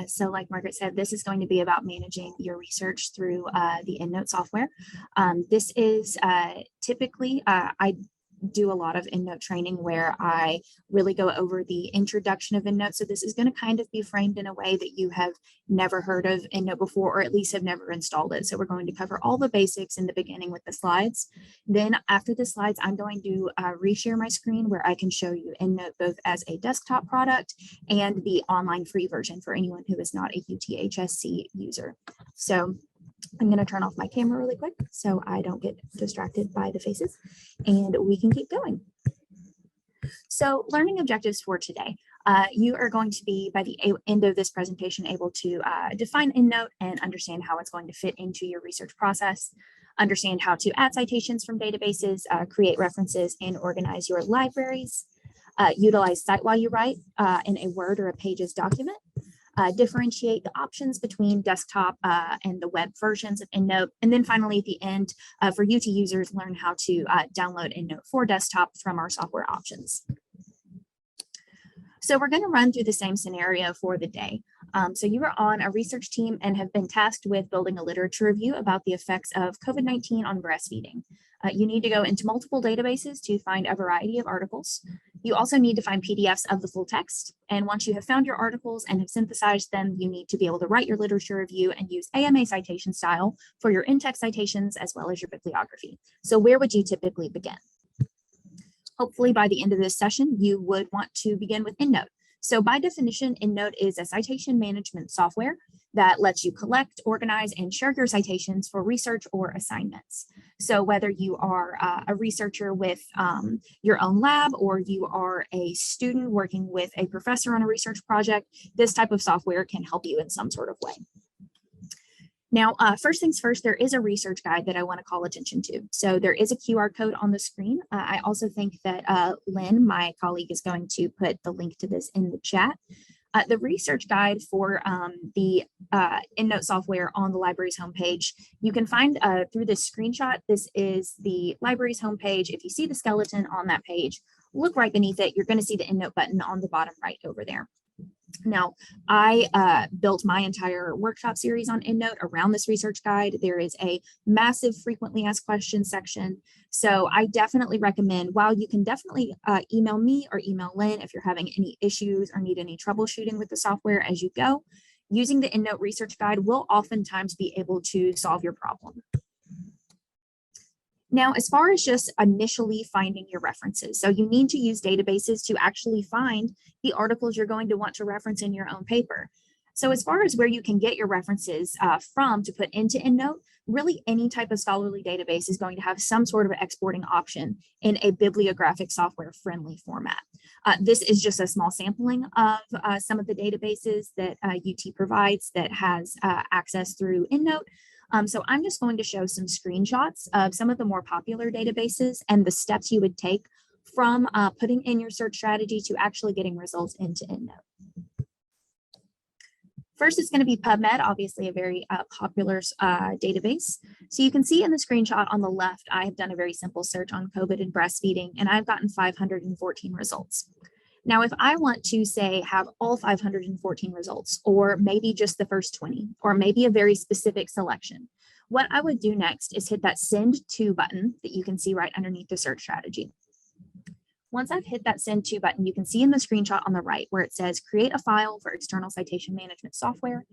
So like Margaret said, this is going to be about managing your research through the EndNote software. This is typically, I do a lot of EndNote training where I really go over the introduction of EndNote. So this is going to kind of be framed in a way that you have never heard of EndNote before, or at least have never installed it. So we're going to cover all the basics in the beginning with the slides. Then after the slides, I'm going to reshare my screen where I can show you EndNote both as a desktop product and the online free version for anyone who is not a UTHSC user. So I'm going to turn off my camera really quick so I don't get distracted by the faces, and we can keep going. So learning objectives for today. You are going to be, by the end of this presentation, able to define EndNote and understand how it's going to fit into your research process, understand how to add citations from databases, create references, and organize your libraries, utilize Cite while you write in a Word or a Pages document, differentiate the options between desktop and the web versions of EndNote. And then finally, at the end, for UT users, learn how to download EndNote for desktop from our software options. So we're going to run through the same scenario for the day. So you are on a research team and have been tasked with building a literature review about the effects of COVID-19 on breastfeeding. You need to go into multiple databases to find a variety of articles. You also need to find PDFs of the full text. And once you have found your articles and have synthesized them, you need to be able to write your literature review and use AMA citation style for your in-text citations as well as your bibliography. So where would you typically begin? Hopefully by the end of this session, you would want to begin with EndNote. So by definition, EndNote is a citation management software that lets you collect, organize, and share your citations for research or assignments. So whether you are a researcher with your own lab, or you are a student working with a professor on a research project, this type of software can help you in some sort of way. Now, first things first, there is a research guide that I want to call attention to. So there is a QR code on the screen. I also think that Lynn, my colleague, is going to put the link to this in the chat. The research guide for the EndNote software on the library's homepage, you can find through this screenshot. This is the library's homepage. If you see the skeleton on that page, look right beneath it. You're going to see the EndNote button on the bottom right over there. Now, I built my entire workshop series on EndNote around this research guide. There is a massive frequently asked questions section. So I definitely recommend, while you can definitely email me or email Lynn if you're having any issues or need any troubleshooting with the software as you go, using the EndNote research guide will oftentimes be able to solve your problem. Now, as far as just initially finding your references, so you need to use databases to actually find the articles you're going to want to reference in your own paper. So as far as where you can get your references from to put into EndNote, really any type of scholarly database is going to have some sort of exporting option in a bibliographic software friendly format. This is just a small sampling of some of the databases that UT provides that has access through EndNote. So I'm just going to show some screenshots of some of the more popular databases and the steps you would take from putting in your search strategy to actually getting results into EndNote. First, it's going to be Pubmed, obviously a very popular database. So you can see in the screenshot on the left, I have done a very simple search on COVID and breastfeeding, and I've gotten 514 results. Now, if I want to say have all 514 results, or maybe just the first 20, or maybe a very specific selection, what I would do next is hit that send to button that you can see right underneath the search strategy. Once I've hit that send to button, you can see in the screenshot on the right where it says create a file for external citation management software.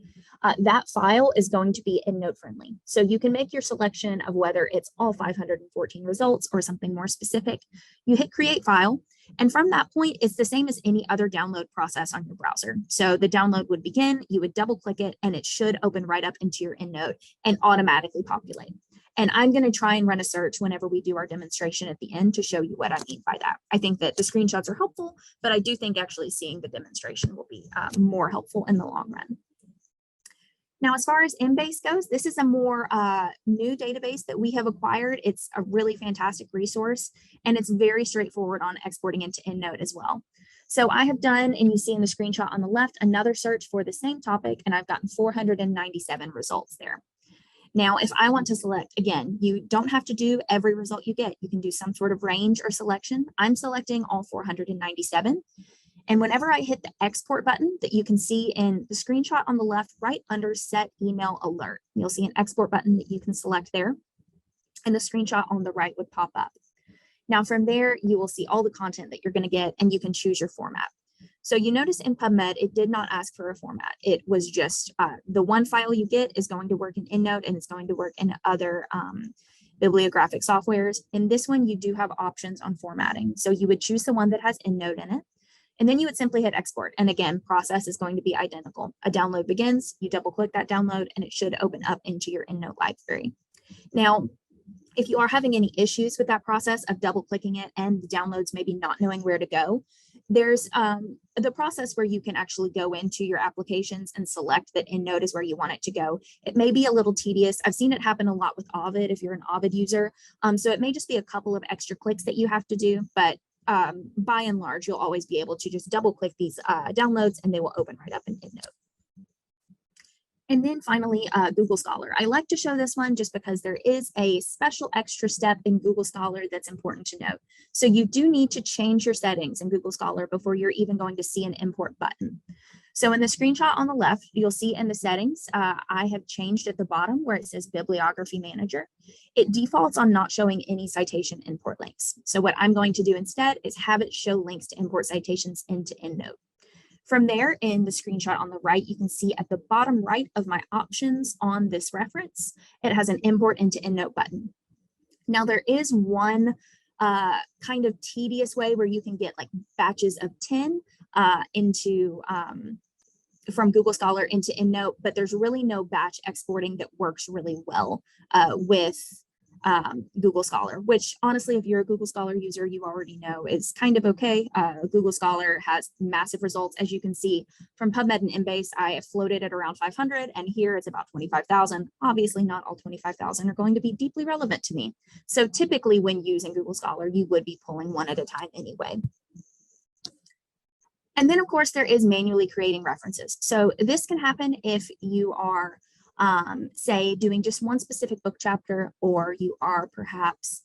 That file is going to be EndNote friendly. So you can make your selection of whether it's all 514 results or something more specific. You hit create file. And from that point, it's the same as any other download process on your browser. So the download would begin, you would double click it, and it should open right up into your EndNote and automatically populate. And I'm going to try and run a search whenever we do our demonstration at the end to show you what I mean by that. I think that the screenshots are helpful, but I do think actually seeing the demonstration will be more helpful in the long run. Now, as far as Inbase goes, this is a more new database that we have acquired. It's a really fantastic resource, and it's very straightforward on exporting into EndNote as well. So I have done, and you see in the screenshot on the left, another search for the same topic, and I've gotten 497 results there. Now, if I want to select, again, you don't have to do every result you get. You can do some sort of range or selection. I'm selecting all 497. And whenever I hit the export button that you can see in the screenshot on the left, right under set email alert, you'll see an export button that you can select there, and the screenshot on the right would pop up. Now from there, you will see all the content that you're going to get, and you can choose your format. So you notice in Pubmed, it did not ask for a format. It was just the one file you get is going to work in EndNote, and it's going to work in other bibliographic softwares. In this one, you do have options on formatting. So you would choose the one that has EndNote in it, and then you would simply hit export. And again, process is going to be identical. A download begins, you double click that download, and it should open up into your EndNote library. Now, if you are having any issues with that process of double clicking it and the downloads maybe not knowing where to go, there's the process where you can actually go into your applications and select that EndNote is where you want it to go. It may be a little tedious. I've seen it happen a lot with Ovid if you're an Ovid user. So it may just be a couple of extra clicks that you have to do, but by and large, you'll always be able to just double click these downloads and they will open right up in EndNote. And then finally, Google Scholar. I like to show this one just because there is a special extra step in Google Scholar that's important to note. So you do need to change your settings in Google Scholar before you're even going to see an import button. So in the screenshot on the left, you'll see in the settings, I have changed at the bottom where it says Bibliography Manager. It defaults on not showing any citation import links. So what I'm going to do instead is have it show links to import citations into EndNote. From there, in the screenshot on the right, you can see at the bottom right of my options on this reference, it has an import into EndNote button. Now there is one kind of tedious way where you can get like batches of 10 from Google Scholar into EndNote, but there's really no batch exporting that works really well with Google Scholar, which honestly, if you're a Google Scholar user, you already know is kind of okay. Google Scholar has massive results. As you can see from Pubmed and Inbase, I have floated at around 500, and here it's about 25,000. Obviously, not all 25,000 are going to be deeply relevant to me. So typically when using Google Scholar, you would be pulling one at a time anyway. And then of course, there is manually creating references. So this can happen if you are say doing just one specific book chapter, or you are perhaps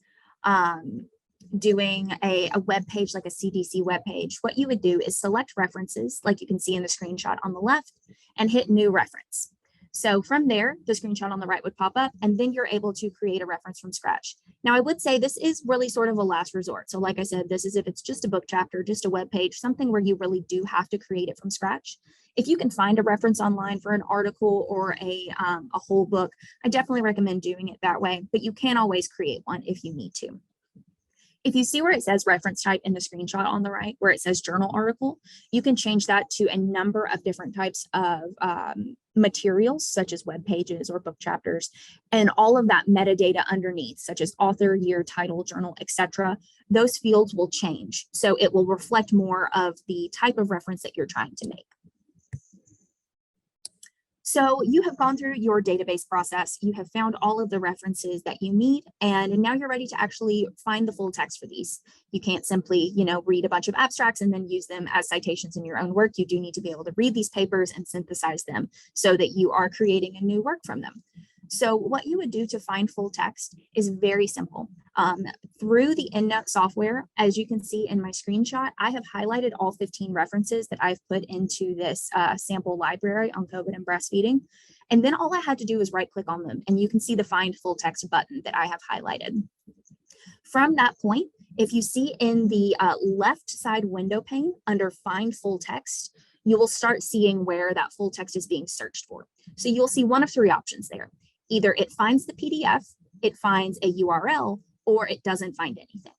doing a web page like a CDC web page. What you would do is select references like you can see in the screenshot on the left and hit new reference. So from there, the screenshot on the right would pop up, and then you're able to create a reference from scratch. Now, I would say this is really sort of a last resort. So like I said, this is if it's just a book chapter, just a web page, something where you really do have to create it from scratch. If you can find a reference online for an article or a whole book, I definitely recommend doing it that way, but you can always create one if you need to. If you see where it says reference type in the screenshot on the right, where it says journal article, you can change that to a number of different types of materials, such as web pages or book chapters, and all of that metadata underneath, such as author, year, title, journal, etc. Those fields will change. So it will reflect more of the type of reference that you're trying to make. So you have gone through your database process, you have found all of the references that you need, and now you're ready to actually find the full text for these. You can't simply, read a bunch of abstracts and then use them as citations in your own work. You do need to be able to read these papers and synthesize them so that you are creating a new work from them. So what you would do to find full text is very simple. Through the EndNote software, as you can see in my screenshot, I have highlighted all 15 references that I've put into this sample library on COVID and breastfeeding. And then all I had to do is right click on them, and you can see the find full text button that I have highlighted. From that point, if you see in the left side window pane under find full text, you will start seeing where that full text is being searched for. So you'll see one of three options there. Either it finds the PDF, it finds a URL, or it doesn't find anything.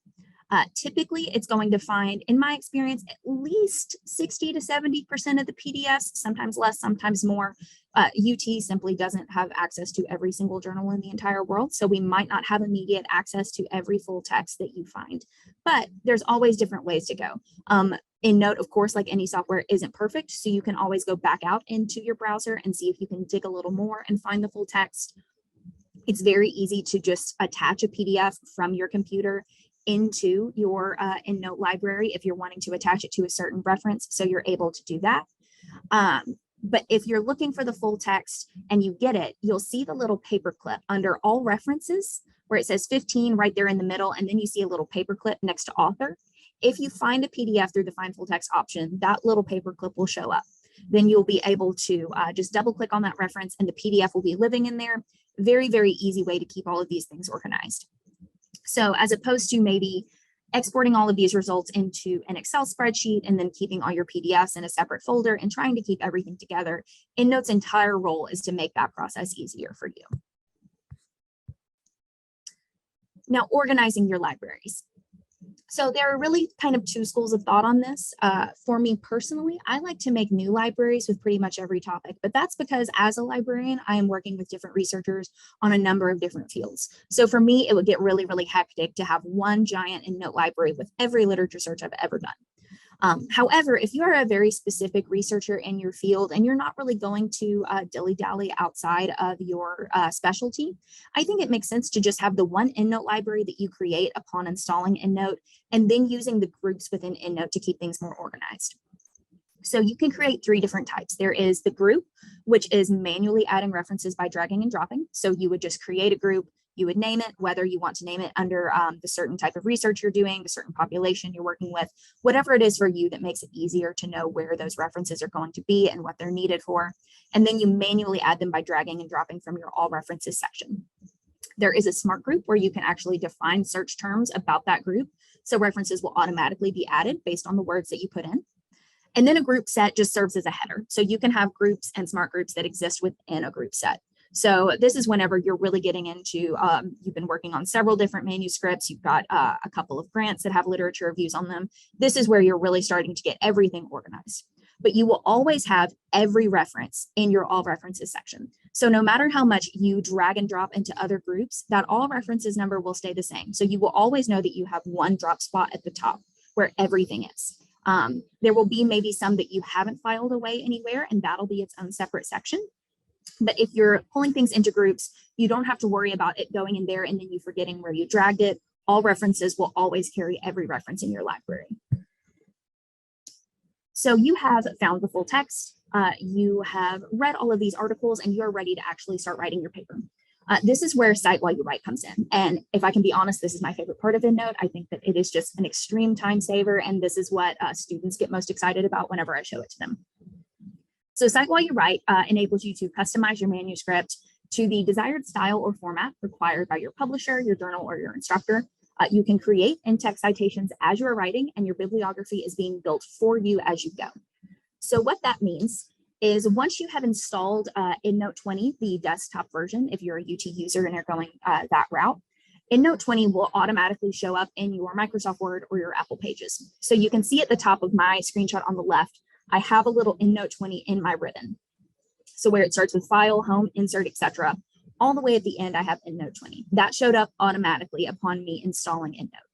Typically, it's going to find, in my experience, at least 60 to 70% of the PDFs, sometimes less, sometimes more. UT simply doesn't have access to every single journal in the entire world, so we might not have immediate access to every full text that you find, but there's always different ways to go. EndNote, of course, like any software, isn't perfect, so you can always go back out into your browser and see if you can dig a little more and find the full text. It's very easy to just attach a PDF from your computer into your EndNote library if you're wanting to attach it to a certain reference, so you're able to do that. But if you're looking for the full text and you get it, you'll see the little paperclip under all references where it says 15 right there in the middle, and then you see a little paperclip next to author. If you find a PDF through the Find Full Text option, that little paper clip will show up. Then you'll be able to just double click on that reference and the PDF will be living in there. Very, very easy way to keep all of these things organized. So as opposed to maybe exporting all of these results into an Excel spreadsheet and then keeping all your PDFs in a separate folder and trying to keep everything together, EndNote's entire role is to make that process easier for you. Now, organizing your libraries. So there are really kind of two schools of thought on this. For me personally, I like to make new libraries with pretty much every topic, but that's because as a librarian, I am working with different researchers on a number of different fields. So for me, it would get really, really hectic to have one giant EndNote library with every literature search I've ever done. However, if you are a very specific researcher in your field and you're not really going to dilly-dally outside of your specialty, I think it makes sense to just have the one EndNote library that you create upon installing EndNote and then using the groups within EndNote to keep things more organized. So you can create three different types. There is the group, which is manually adding references by dragging and dropping. So you would just create a group. You would name it, whether you want to name it under the certain type of research you're doing, the certain population you're working with, whatever it is for you that makes it easier to know where those references are going to be and what they're needed for. And then you manually add them by dragging and dropping from your all references section. There is a smart group where you can actually define search terms about that group. So references will automatically be added based on the words that you put in. And then a group set just serves as a header. So you can have groups and smart groups that exist within a group set. So this is whenever you're really getting into, you've been working on several different manuscripts, you've got a couple of grants that have literature reviews on them. This is where you're really starting to get everything organized. But you will always have every reference in your all references section. So no matter how much you drag and drop into other groups, that all references number will stay the same. So you will always know that you have one drop spot at the top where everything is. There will be maybe some that you haven't filed away anywhere, and that'll be its own separate section. But if you're pulling things into groups, you don't have to worry about it going in there and then you forgetting where you dragged it. All references will always carry every reference in your library. So you have found the full text, you have read all of these articles, and you're ready to actually start writing your paper. This is where Cite while you write comes in. And if I can be honest, this is my favorite part of EndNote. I think that it is just an extreme time saver, and this is what students get most excited about whenever I show it to them. So Cite while you write enables you to customize your manuscript to the desired style or format required by your publisher, your journal, or your instructor. You can create in-text citations as you are writing, and your bibliography is being built for you as you go. So what that means is once you have installed EndNote 20, the desktop version, if you're a UT user and are going that route, EndNote 20 will automatically show up in your Microsoft Word or your Apple Pages. So you can see at the top of my screenshot on the left, I have a little EndNote 20 in my ribbon. So where it starts with file, home, insert, etc. All the way at the end, I have EndNote 20. That showed up automatically upon me installing EndNote.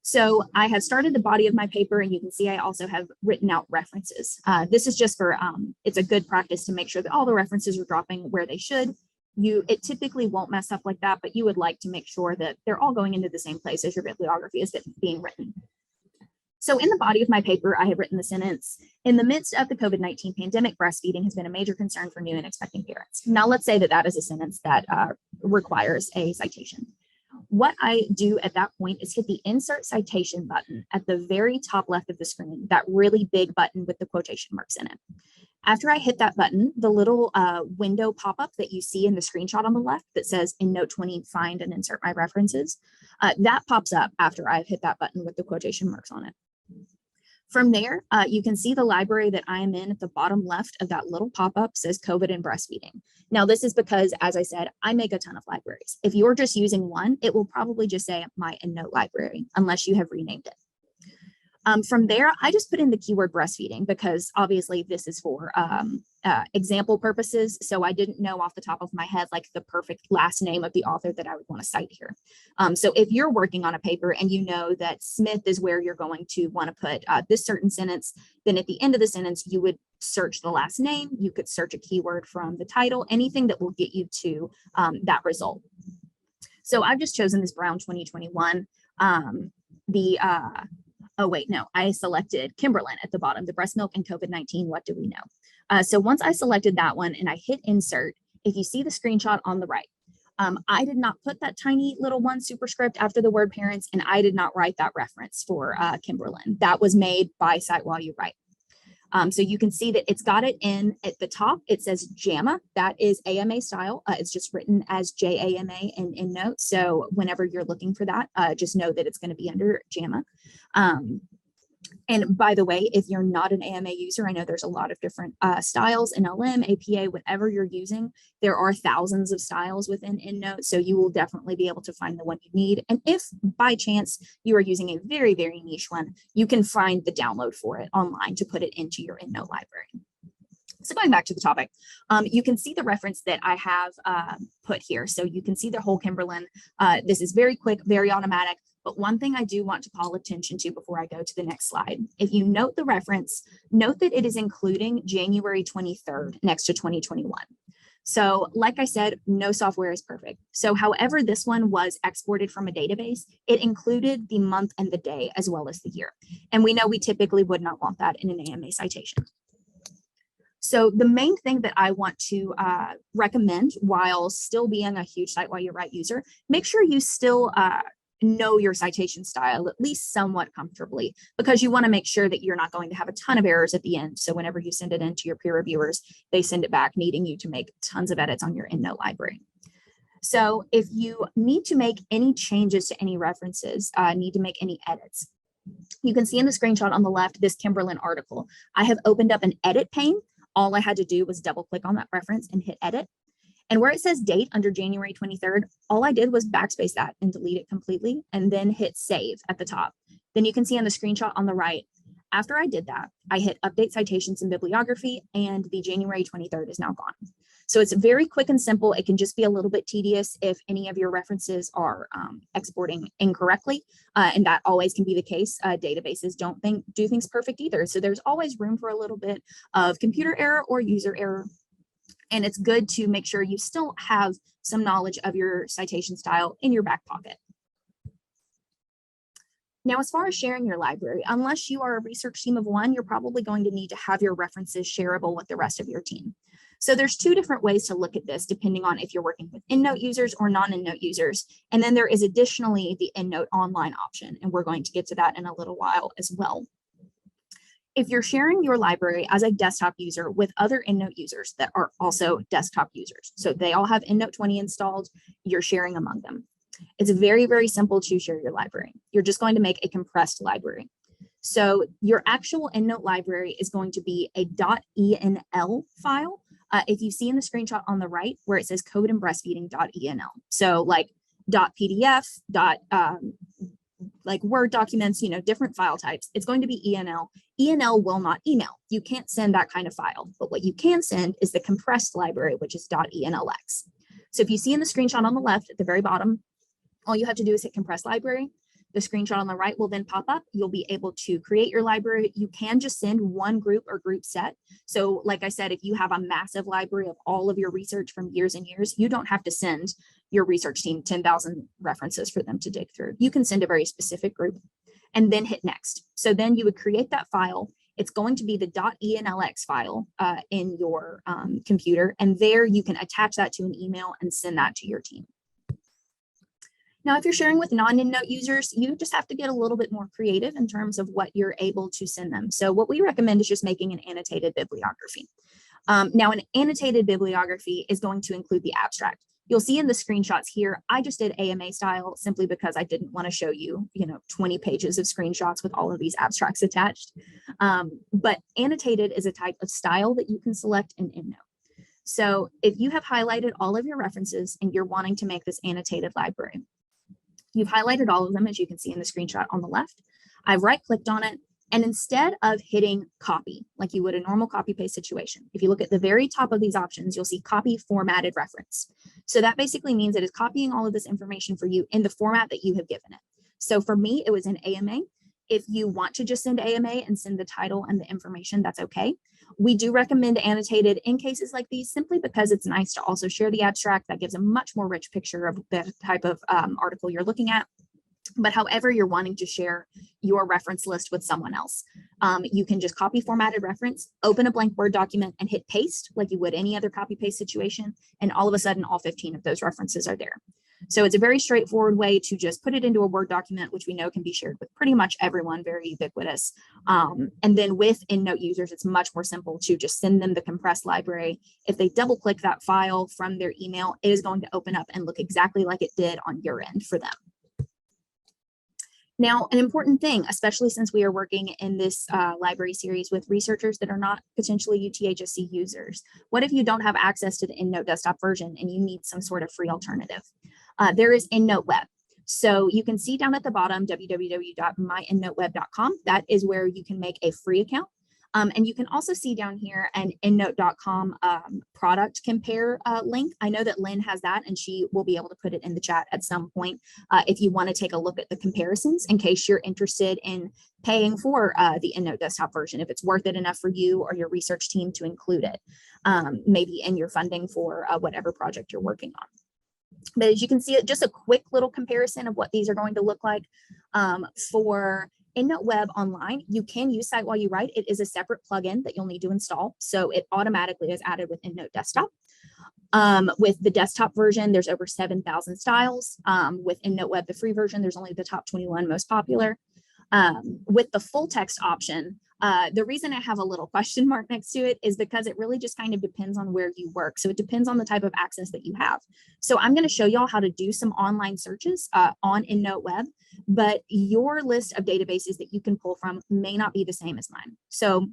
So I have started the body of my paper, and you can see I also have written out references. This is just for, it's a good practice to make sure that all the references are dropping where they should. It typically won't mess up like that, but you would like to make sure that they're all going into the same place as your bibliography is being written. So in the body of my paper, I have written the sentence, in the midst of the COVID-19 pandemic, breastfeeding has been a major concern for new and expecting parents. Now let's say that that is a sentence that requires a citation. What I do at that point is hit the insert citation button at the very top left of the screen, that really big button with the quotation marks in it. After I hit that button, the little window pop-up that you see in the screenshot on the left that says EndNote 20, find and insert my references, that pops up after I've hit that button with the quotation marks on it. From there, you can see the library that I am in at the bottom left of that little pop-up says COVID and breastfeeding. Now, this is because, as I said, I make a ton of libraries. If you're just using one, it will probably just say my EndNote library, unless you have renamed it. From there, I just put in the keyword breastfeeding because obviously this is for example purposes. So I didn't know off the top of my head, like the perfect last name of the author that I would want to cite here. So if you're working on a paper and you know that Smith is where you're going to want to put this certain sentence, then at the end of the sentence, you would search the last name. You could search a keyword from the title, anything that will get you to that result. So I've just chosen this Brown 2021. Oh, wait, no, I selected Kimberlin at the bottom, the breast milk and COVID-19, what do we know? So once I selected that one and I hit insert, if you see the screenshot on the right, I did not put that tiny little one superscript after the word parents, and I did not write that reference for Kimberlin. That was made by CWYW. So you can see that it's got it in at the top. It says JAMA. That is AMA style. It's just written as JAMA in EndNote. So whenever you're looking for that, just know that it's going to be under JAMA. And by the way, if you're not an AMA user, I know there's a lot of different styles, NLM, APA, whatever you're using. There are thousands of styles within EndNote, so you will definitely be able to find the one you need. And if by chance you are using a very, very niche one, you can find the download for it online to put it into your EndNote library. So going back to the topic, you can see the reference that I have put here. So you can see the whole Kimberlin. This is very quick, very automatic. But one thing I do want to call attention to before I go to the next slide, if you note the reference, note that it is including January 23rd next to 2021. So like I said, no software is perfect. So however this one was exported from a database, it included the month and the day as well as the year. And we know we typically would not want that in an AMA citation. So the main thing that I want to recommend while still being a huge CiteWYW user, make sure you still know your citation style at least somewhat comfortably, because you want to make sure that you're not going to have a ton of errors at the end. So whenever you send it in to your peer reviewers, they send it back needing you to make tons of edits on your EndNote library. So if you need to make any changes to any references, need to make any edits, you can see in the screenshot on the left, this Kimberlin article. I have opened up an edit pane. All I had to do was double click on that reference and hit edit. And where it says date under January 23rd, all I did was backspace that and delete it completely and then hit save at the top. Then you can see on the screenshot on the right, after I did that, I hit update citations and bibliography, and the January 23rd is now gone. So it's very quick and simple. It can just be a little bit tedious if any of your references are exporting incorrectly, and that always can be the case. Databases don't do things perfect either. So there's always room for a little bit of computer error or user error. And it's good to make sure you still have some knowledge of your citation style in your back pocket. Now, as far as sharing your library, unless you are a research team of one, you're probably going to need to have your references shareable with the rest of your team. So there's two different ways to look at this, depending on if you're working with EndNote users or non-EndNote users. And then there is additionally the EndNote online option, and we're going to get to that in a little while as well. If you're sharing your library as a desktop user with other EndNote users that are also desktop users, so they all have EndNote 20 installed, you're sharing among them. It's very, very simple to share your library. You're just going to make a compressed library. So your actual EndNote library is going to be a .enl file. If you see in the screenshot on the right where it says code and breastfeeding.enl. So like .pdf, like Word documents, different file types, it's going to be ENL. ENL will not email. You can't send that kind of file, but what you can send is the compressed library, which is .enlx. So if you see in the screenshot on the left at the very bottom, all you have to do is hit compressed library. The screenshot on the right will then pop up. You'll be able to create your library. You can just send one group or group set. So like I said, if you have a massive library of all of your research from years and years, you don't have to send your research team 10,000 references for them to dig through. You can send a very specific group and then hit next. So then you would create that file. It's going to be the .enlx file in your computer. And there you can attach that to an email and send that to your team. Now, if you're sharing with non-EndNote users, you just have to get a little bit more creative in terms of what you're able to send them. So what we recommend is just making an annotated bibliography. Now, an annotated bibliography is going to include the abstract. You'll see in the screenshots here, I just did AMA style simply because I didn't want to show you, 20 pages of screenshots with all of these abstracts attached. But annotated is a type of style that you can select in EndNote. So if you have highlighted all of your references and you're wanting to make this annotated library, you've highlighted all of them, as you can see in the screenshot on the left. I've right-clicked on it, and instead of hitting copy, like you would a normal copy-paste situation, if you look at the very top of these options, you'll see copy formatted reference. So that basically means it is copying all of this information for you in the format that you have given it. So for me, it was in AMA. If you want to just send AMA and send the title and the information, that's okay. We do recommend annotated in cases like these simply because it's nice to also share the abstract. That gives a much more rich picture of the type of article you're looking at. But however you're wanting to share your reference list with someone else, you can just copy formatted reference, open a blank Word document and hit paste like you would any other copy paste situation. And all of a sudden, all 15 of those references are there. So it's a very straightforward way to just put it into a Word document, which we know can be shared with pretty much everyone, very ubiquitous. And then with EndNote users, it's much more simple to just send them the compressed library. If they double click that file from their email, it is going to open up and look exactly like it did on your end for them. Now, an important thing, especially since we are working in this library series with researchers that are not potentially UTHSC users, what if you don't have access to the EndNote desktop version and you need some sort of free alternative? There is EndNote Web. So you can see down at the bottom, www.myendnoteweb.com. That is where you can make a free account. And you can also see down here an endnote.com product compare link. I know that Lynn has that and she will be able to put it in the chat at some point if you want to take a look at the comparisons in case you're interested in paying for the EndNote desktop version, if it's worth it enough for you or your research team to include it, maybe in your funding for whatever project you're working on. But as you can see, just a quick little comparison of what these are going to look like for EndNote Web Online. You can use CWYW. It is a separate plugin that you'll need to install. So it automatically is added with EndNote Desktop. With the desktop version, there's over 7,000 styles. With EndNote Web, the free version, there's only the top 21 most popular. With the full text option, the reason I have a little question mark next to it is because it really just kind of depends on where you work. So it depends on the type of access that you have. So I'm going to show y'all how to do some online searches on EndNote Web, but your list of databases that you can pull from may not be the same as mine. So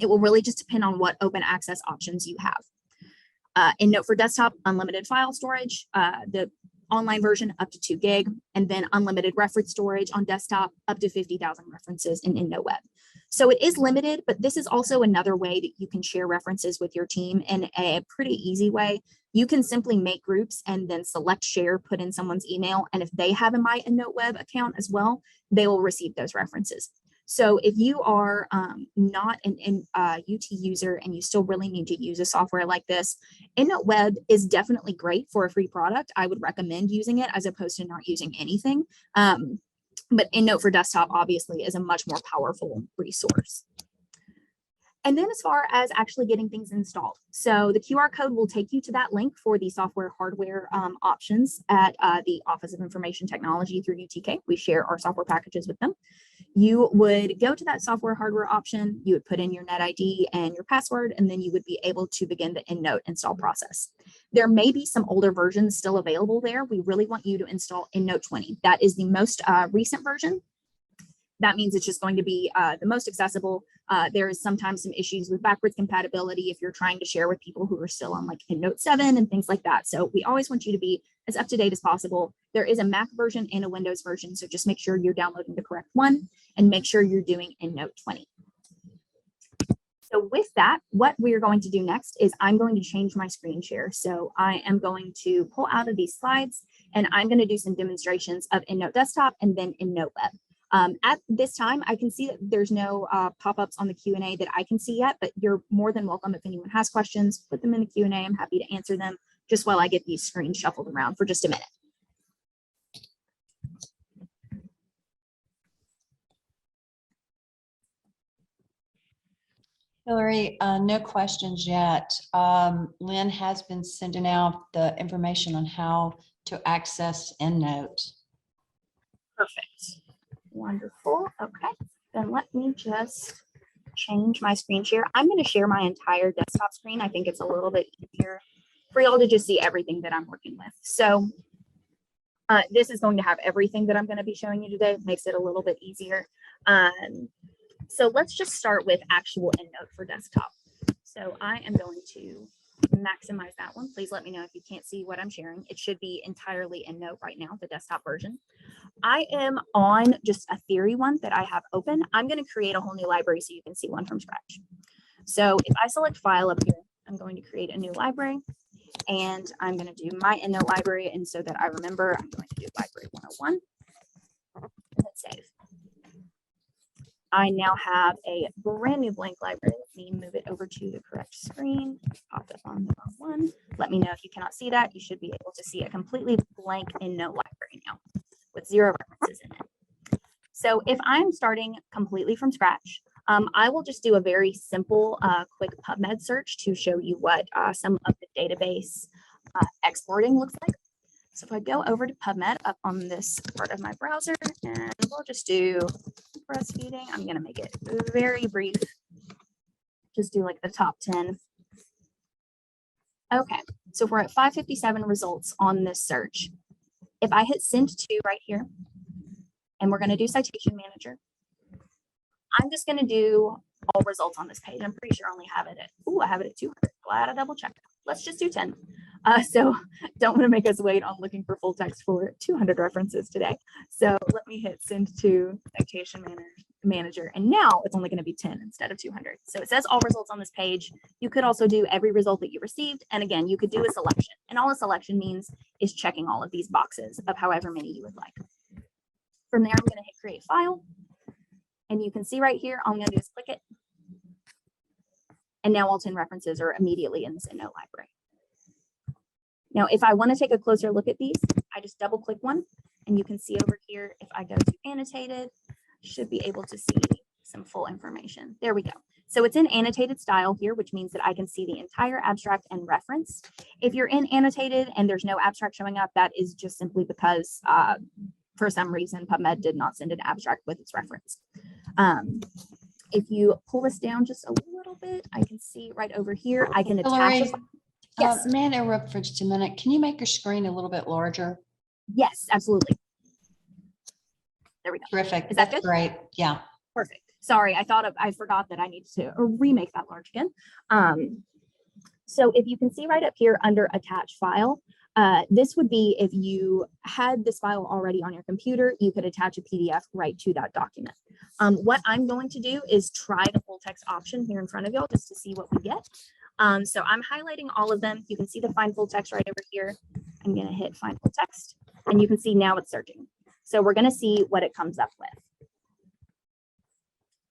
it will really just depend on what open access options you have. EndNote for desktop, unlimited file storage, the online version up to 2 gig, and then unlimited reference storage on desktop up to 50,000 references in EndNote Web. So it is limited, but this is also another way that you can share references with your team in a pretty easy way. You can simply make groups and then select share, put in someone's email, and if they have a My EndNote Web account as well, they will receive those references. So if you are not an UT user and you still really need to use a software like this, EndNote Web is definitely great for a free product. I would recommend using it as opposed to not using anything. But EndNote for desktop obviously is a much more powerful resource. And then as far as actually getting things installed, so the QR code will take you to that link for the software hardware options at the Office of Information Technology through UTK. We share our software packages with them. You would go to that software hardware option, you would put in your NetID and your password, and then you would be able to begin the EndNote install process. There may be some older versions still available there. We really want you to install EndNote 20. That is the most recent version. That means it's just going to be the most accessible. There is sometimes some issues with backwards compatibility if you're trying to share with people who are still on like EndNote 7 and things like that. So we always want you to be as up to date as possible. There is a Mac version and a Windows version, so just make sure you're downloading the correct one and make sure you're doing EndNote 20. So with that, what we are going to do next is I'm going to change my screen share. So I am going to pull out of these slides and I'm going to do some demonstrations of EndNote Desktop and then EndNote Web. At this time, I can see that there's no pop-ups on the Q&A that I can see yet, but you're more than welcome if anyone has questions, put them in the Q&A. I'm happy to answer them just while I get these screens shuffled around for just a minute. Hillary, no questions yet. Lynn has been sending out the information on how to access EndNote. Perfect. Wonderful. Okay, then let me just change my screen share. I'm going to share my entire desktop screen. I think it's a little bit easier for y'all to just see everything that I'm working with. So this is going to have everything that I'm going to be showing you today. It makes it a little bit easier. So let's just start with actual EndNote for desktop. So I am going to maximize that one. Please let me know if you can't see what I'm sharing. It should be entirely EndNote right now, the desktop version. I am on just a theory one that I have open. I'm going to create a whole new library so you can see one from scratch. So if I select file up here, I'm going to create a new library and I'm going to do my EndNote library. And so that I remember, I'm going to do library 101. Let's save. I now have a brand new blank library. Let me move it over to the correct screen. Popped up on the wrong one. Let me know if you cannot see that. You should be able to see a completely blank EndNote library now with 0 references in So if I'm starting completely from scratch, I will just do a very simple, quick PubMed search to show you what some of the database exporting looks like. So if I go over to PubMed up on this part of my browser, and we'll just do breastfeeding, I'm going to make it very brief. Just do like the top 10. Okay, so we're at 557 results on this search. If I hit send to right here, and we're going to do citation manager, I'm just going to do all results on this page. I'm pretty sure I only have it at, I have it at 200. Glad I double checked. Let's just do 10. So don't want to make us wait on looking for full text for 200 references today. So let me hit send to citation manager. And now it's only going to be 10 instead of 200. So it says all results on this page. You could also do every result that you received. And again, you could do a selection. And all a selection means is checking all of these boxes of however many you would like. From there, I'm going to hit create file. And you can see right here, all I'm going to do is click it. And now all 10 references are immediately in this EndNote library. Now, if I want to take a closer look at these, I just double click one, and you can see over here, if I go to annotated, should be able to see some full information. There we go. So it's in annotated style here, which means that I can see the entire abstract and reference. If you're in annotated and there's no abstract showing up, that is just simply because for some reason, PubMed did not send an abstract with its reference. If you pull this down just a little bit, I can see right over here, I can attach it. Yes. May I interrupt for just a minute? Can you make your screen a little bit larger? Yes, absolutely. There we go. Terrific. Is that good? Great. Yeah. Perfect. Sorry, I forgot that I need to remake that large again. So if you can see right up here under attach file, this would be if you had this file already on your computer, you could attach a PDF right to that document. What I'm going to do is try the full text option here in front of y'all just to see what we get. So I'm highlighting all of them. You can see the find full text right over here. I'm going to hit find full text, and you can see now it's searching. So we're going to see what it comes up with.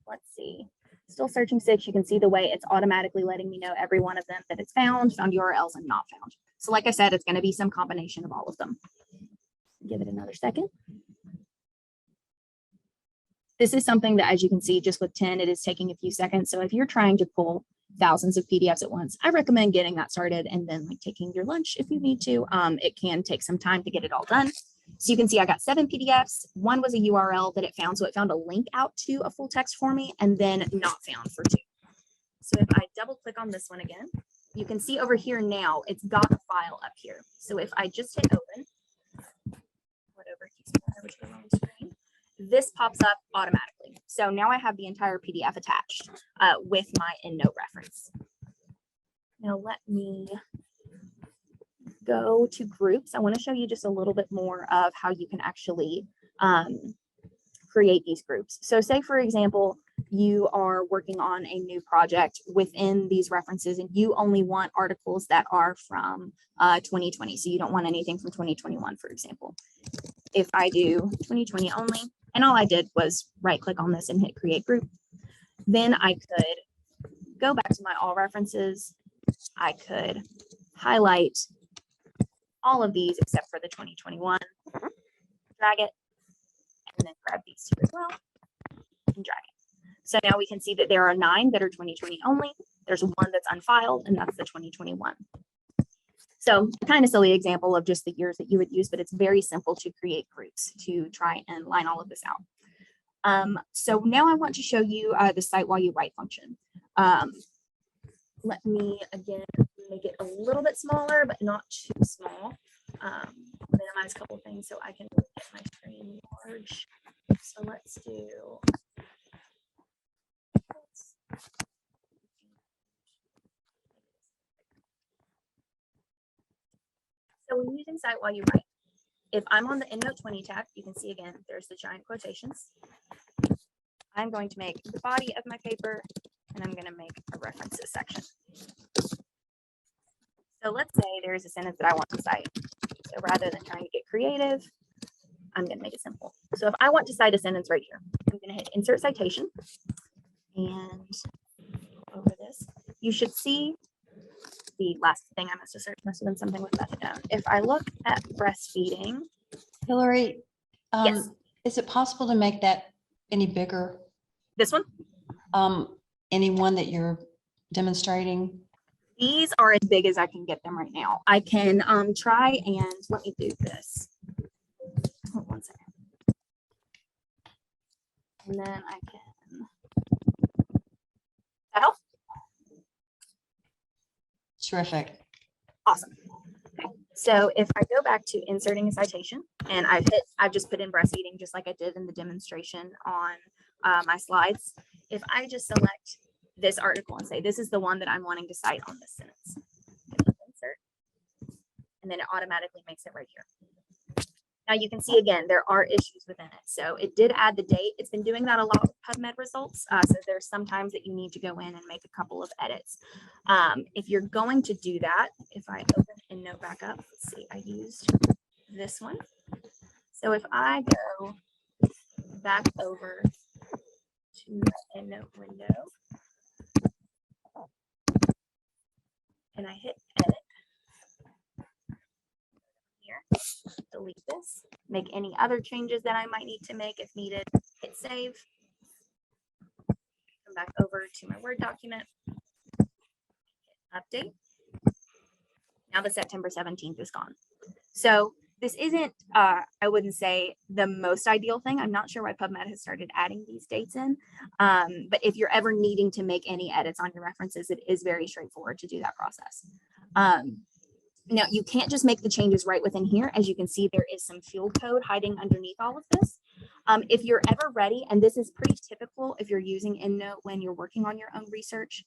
Let's see. Still searching 6. You can see the way it's automatically letting me know every one of them that it's found URLs, and not found. So like I said, it's going to be some combination of all of them. Give it another second. This is something that, as you can see, just with 10, it is taking a few seconds. So if you're trying to pull thousands of PDFs at once, I recommend getting that started and then like taking your lunch if you need to. It can take some time to get it all done. So you can see I got 7 PDFs. One was a URL that it found. So it found a link out to a full text for me, and then not found for 2. So if I double click on this one again, you can see over here now, it's got a file up here. So if I just hit open, whatever keeps me over to the wrong screen, this pops up automatically. So now I have the entire PDF attached with my EndNote reference. Now let me go to groups. I want to show you just a little bit more of how you can actually create these groups. So say, for example, you are working on a new project within these references and you only want articles that are from 2020. So you don't want anything from 2021, for example. If I do 2020 only, and all I did was right click on this and hit create group, then I could go back to my all references. I could highlight all of these except for the 2021, drag it, and then grab these 2 as well and drag it. So now we can see that there are 9 that are 2020 only. There's 1 that's unfiled, and that's the 2021. So kind of silly example of just the years that you would use, but it's very simple to create groups to try and line all of this out. So now I want to show you the cite while you write function. Let me again make it a little bit smaller, but not too small. Minimize a couple of things so I can get my screen large. So let's do. So when using cite while you write, if I'm on the EndNote 20 tab, you can see again, there's the giant quotations. I'm going to make the body of my paper, and I'm going to make a references section. So let's say there's a sentence that I want to cite. So rather than trying to get creative, I'm going to make it simple. So if I want to cite a sentence right here, I'm going to hit insert citation and over this, you should see the last thing I must have searched must have been something with methadone. If I look at breastfeeding, Hillary, yes. Is it possible to make that Any bigger? This one, Any one that you're demonstrating? these are as big as I can get them right now. I can try and let me do this. Hold one second. And then I can. That help? Terrific. Awesome. Okay. So if I go back to inserting a citation and I've just put in breastfeeding just like I did in the demonstration on my slides. If I just select this article and say, this is the one that I'm wanting to cite on this sentence, insert, and then it automatically makes it right here. Now you can see again, there are issues within it. So it did add the date. It's been doing that a lot with Pubmed results. So there's sometimes that you need to go in and make a couple of edits. If you're going to do that, if I open EndNote back up, let's see, I used this one. So if I go back over to the EndNote window and I hit edit here, delete this, make any other changes that I might need to make if needed, hit save, come back over to my Word document, update. Now the September 17th is gone. So this isn't, I wouldn't say the most ideal thing. I'm not sure why Pubmed has started adding these dates in. But if you're ever needing to make any edits on your references, it is very straightforward to do that process. Now you can't just make the changes right within here. As you can see, there is some field code hiding underneath all of this. If you're ever ready, and this is pretty typical if you're using EndNote when you're working on your own research,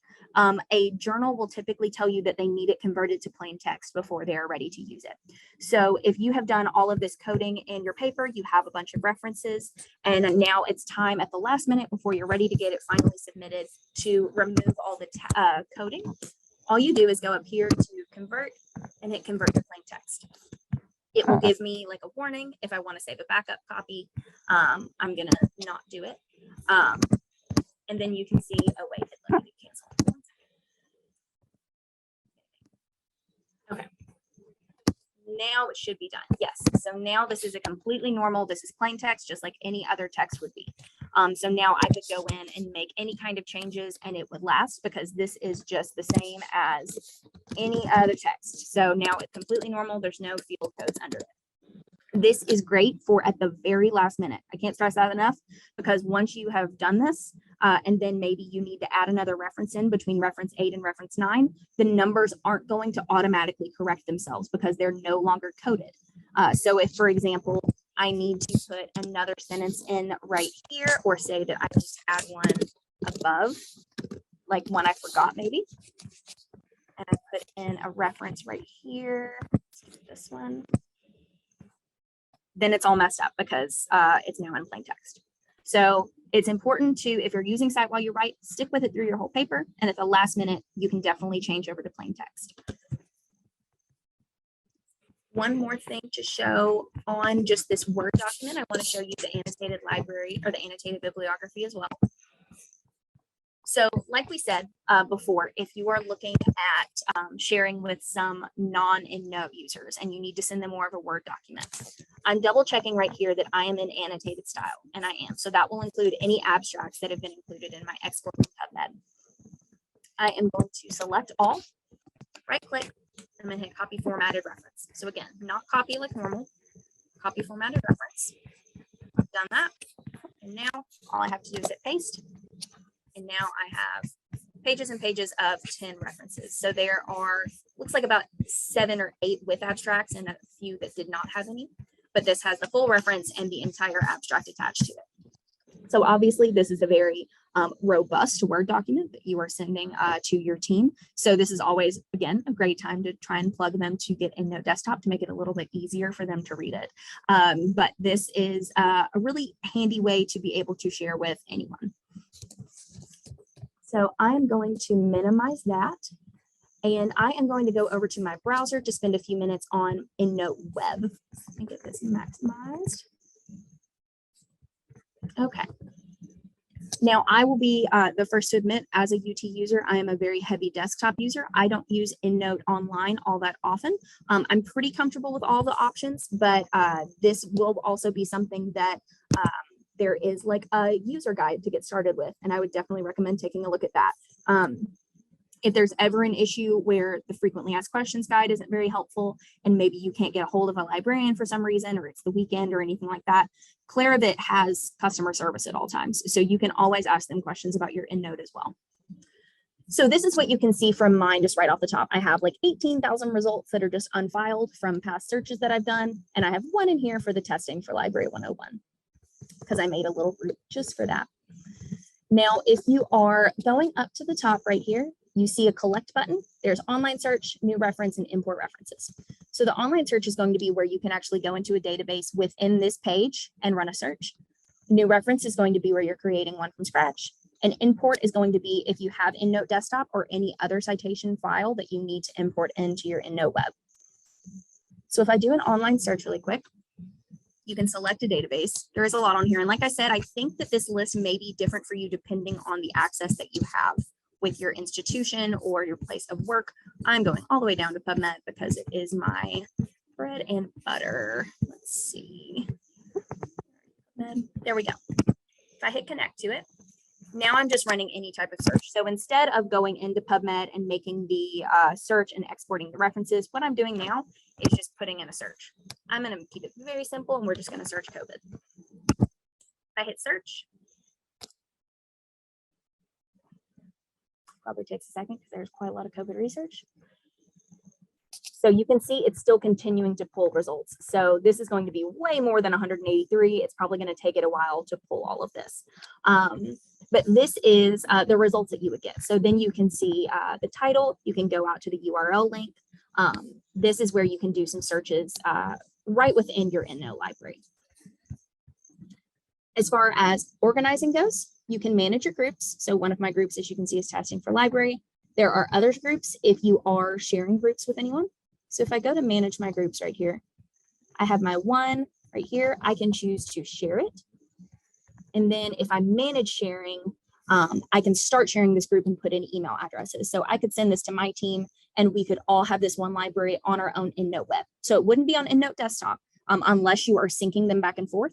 a journal will typically tell you that they need it converted to plain text before they are ready to use it. So if you have done all of this coding in your paper, you have a bunch of references, and now it's time at the last minute before you're ready to get it finally submitted to remove all the coding. All you do is go up here to convert and hit convert to plain text. It will give me like a warning if I want to save a backup copy. I'm gonna not do it. And then you can see, oh wait, it let me cancel. Okay. Now it should be done. Yes. So now this is a completely normal, this is plain text, just like any other text would be. So now I could go in and make any kind of changes and it would last because this is just the same as any other text. So now it's completely normal. There's no field codes under it. This is great for at the very last minute. I can't stress that enough because once you have done this, and then maybe you need to add another reference in between reference 8 and reference 9, the numbers aren't going to automatically correct themselves because they're no longer coded. So if, for example, I need to put another sentence in right here, or say that I just add one above, like one I forgot maybe, and I put in a reference right here, this one, then it's all messed up because it's now in plain text. So it's important to, if you're using Cite while you write, stick with it through your whole paper. And at the last minute, you can definitely change over to plain text. One more thing to show on just this Word document, I want to show you the annotated library or the annotated bibliography as well. So like we said before, if you are looking at sharing with some non-EndNote users and you need to send them more of a Word document, I'm double checking right here that I am in annotated style, and I am. So that will include any abstracts that have been included in my export from Pubmed. I am going to select all, right click, I'm going to hit copy formatted reference. So again, not copy like normal, copy formatted reference. I've done that. And now all I have to do is hit paste. And now I have pages and pages of 10 references. So there are, looks like about 7 or 8 with abstracts and a few that did not have any, but this has the full reference and the entire abstract attached to it. So obviously this is a very robust Word document that you are sending to your team. So this is always, again, a great time to try and plug them to get EndNote Desktop to make it a little bit easier for them to read it. But this is a really handy way to be able to share with anyone. So I'm going to minimize that. And I am going to go over to my browser to spend a few minutes on EndNote Web. Let me get this maximized. Okay. Now I will be the first to admit, as a UT user, I am a very heavy desktop user. I don't use EndNote online all that often. I'm pretty comfortable with all the options, but this will also be something that there is like a user guide to get started with, and I would definitely recommend taking a look at that. If there's ever an issue where the frequently asked questions guide isn't very helpful and maybe you can't get a hold of a librarian for some reason, or it's the weekend or anything like that, Clarabit has customer service at all times. So you can always ask them questions about your EndNote as well. So this is what you can see from mine just right off the top. I have like 18,000 results that are just unfiled from past searches that I've done. And I have one in here for the testing for Library 101 because I made a little group just for that. Now, if you are going up to the top right here, you see a collect button. There's online search, new reference, and import references. So the online search is going to be where you can actually go into a database within this page and run a search. New reference is going to be where you're creating one from scratch. An import is going to be if you have EndNote Desktop or any other citation file that you need to import into your EndNote Web. So if I do an online search really quick, you can select a database. There is a lot on here. And like I said, I think that this list may be different for you depending on the access that you have with your institution or your place of work. I'm going all the way down to Pubmed because it is my bread and butter. Let's see. There we go. If I hit connect to it, now I'm just running any type of search. So instead of going into Pubmed and making the search and exporting the references, what I'm doing now is just putting in a search. I'm going to keep it very simple and we're just going to search COVID. If I hit search, probably takes a second because there's quite a lot of COVID research. So you can see it's still continuing to pull results. So this is going to be way more than 183. It's probably going to take it a while to pull all of this. But this is the results that you would get. So then you can see the title. You can go out to the URL link. This is where you can do some searches right within your EndNote library. As far as organizing goes, you can manage your groups. So one of my groups, as you can see, is testing for library. There are other groups if you are sharing groups with anyone. So if I go to manage my groups right here, I have my one right here. I can choose to share it. And then if I manage sharing, I can start sharing this group and put in email addresses. So I could send this to my team and we could all have this one library on our own EndNote Web. So it wouldn't be on EndNote Desktop unless you are syncing them back and forth.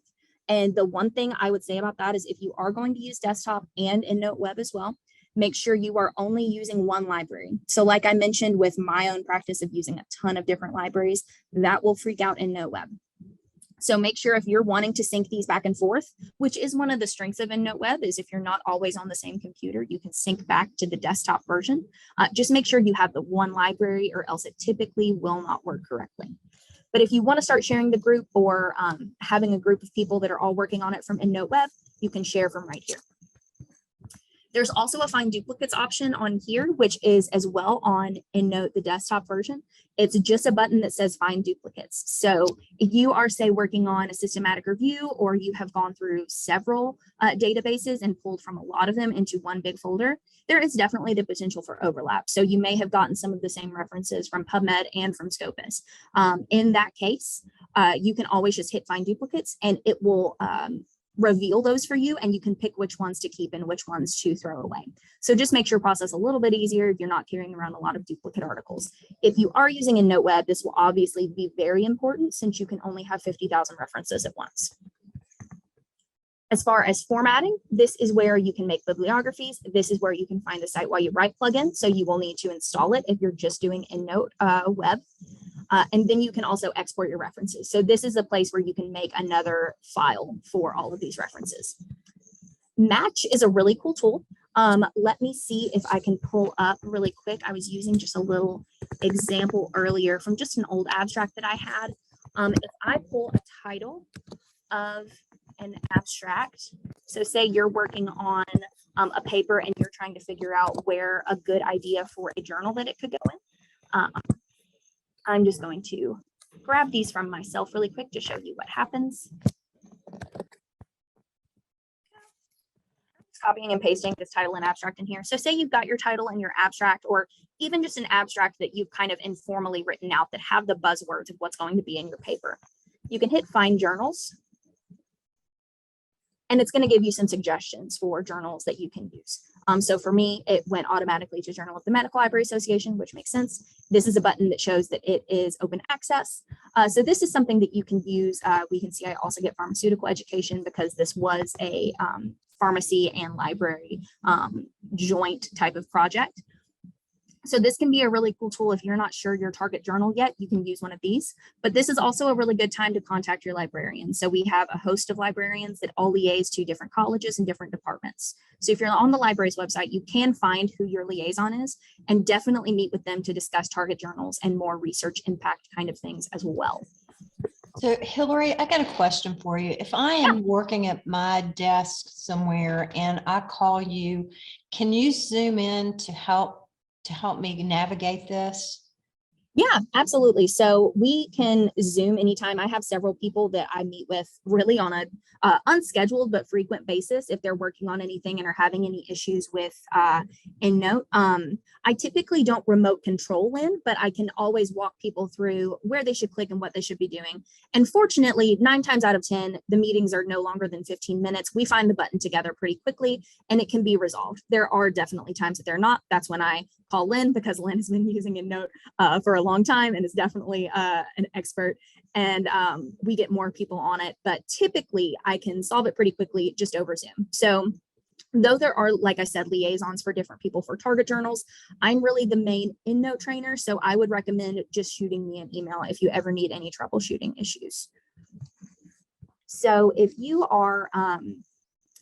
And the one thing I would say about that is if you are going to use desktop and EndNote Web as well, make sure you are only using one library. So like I mentioned with my own practice of using a ton of different libraries, that will freak out EndNote Web. So make sure if you're wanting to sync these back and forth, which is one of the strengths of EndNote Web, is if you're not always on the same computer, you can sync back to the desktop version. Just make sure you have the one library or else it typically will not work correctly. But if you want to start sharing the group or having a group of people that are all working on it from EndNote Web, you can share from right here. There's also a find duplicates option on here, which is as well on EndNote, the desktop version. It's just a button that says find duplicates. So if you are, say, working on a systematic review, or you have gone through several databases and pulled from a lot of them into one big folder, there is definitely the potential for overlap. So you may have gotten some of the same references from Pubmed and from Scopus. In that case, you can always just hit find duplicates and it will reveal those for you, and you can pick which ones to keep and which ones to throw away. So just makes your process a little bit easier if you're not carrying around a lot of duplicate articles. If you are using EndNote Web, this will obviously be very important since you can only have 50,000 references at once. As far as formatting, this is where you can make bibliographies. This is where you can find the CWYW plugin. So you will need to install it if you're just doing EndNote Web. And then you can also export your references. So this is a place where you can make another file for all of these references. Match is a really cool tool. Let me see if I can pull up really quick. I was using just a little example earlier from just an old abstract that I had. If I pull a title of an abstract, so say you're working on a paper and you're trying to figure out where a good idea for a journal that it could go in. I'm just going to grab these from myself really quick to show you what happens. Copying and pasting this title and abstract in here. So say you've got your title and your abstract, or even just an abstract that you've kind of informally written out that have the buzzwords of what's going to be in your paper. You can hit find journals. and it's going to give you some suggestions for journals that you can use. So for me, it went automatically to Journal of the Medical Library Association, which makes sense. This is a button that shows that it is open access. So this is something that you can use. We can see I also get pharmaceutical education because this was a pharmacy and library joint type of project. So this can be a really cool tool. If you're not sure your target journal yet, you can use one of these, but this is also a really good time to contact your librarian. So we have a host of librarians that all liaise to different colleges and different departments. So if you're on the library's website, you can find who your liaison is and definitely meet with them to discuss target journals and more research impact kind of things as well. So Hillary, I got a question for you. If I am working at my desk somewhere and I call you, can you zoom in to help me navigate this? Yeah, absolutely. So we can Zoom anytime. I have several people that I meet with really on a unscheduled but frequent basis if they're working on anything and are having any issues with EndNote. I typically don't remote control Lynn, but I can always walk people through where they should click and what they should be doing. And fortunately, 9 times out of 10, the meetings are no longer than 15 minutes. We find the button together pretty quickly and it can be resolved. There are definitely times that they're not. That's when I call Lynn, because Lynn has been using EndNote for a long time and is definitely an expert, and we get more people on it, but typically I can solve it pretty quickly just over Zoom. So though there are, like I said, liaisons for different people for target journals, I'm really the main EndNote trainer, so I would recommend just shooting me an email if you ever need any troubleshooting issues. So if you are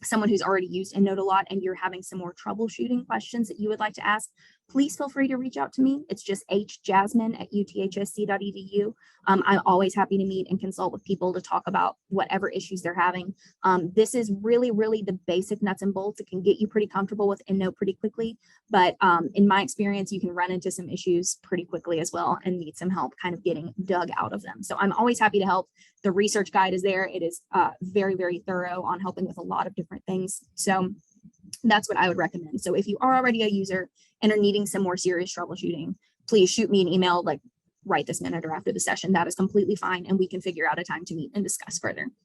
someone who's already used EndNote a lot and you're having some more troubleshooting questions that you would like to ask, please feel free to reach out to me. It's just hjasmine@uthsc.edu. I'm always happy to meet and consult with people to talk about whatever issues they're having. This is really, really the basic nuts and bolts. It can get you pretty comfortable with EndNote pretty quickly, but in my experience, you can run into some issues pretty quickly as well and need some help kind of getting dug out of them. So I'm always happy to help. The research guide is there. It is very, very thorough on helping with a lot of different things. So that's what I would recommend. So if you are already a user and are needing some more serious troubleshooting, please shoot me an email like right this minute or after the session. That is completely fine. And we can figure out a time to meet and discuss further.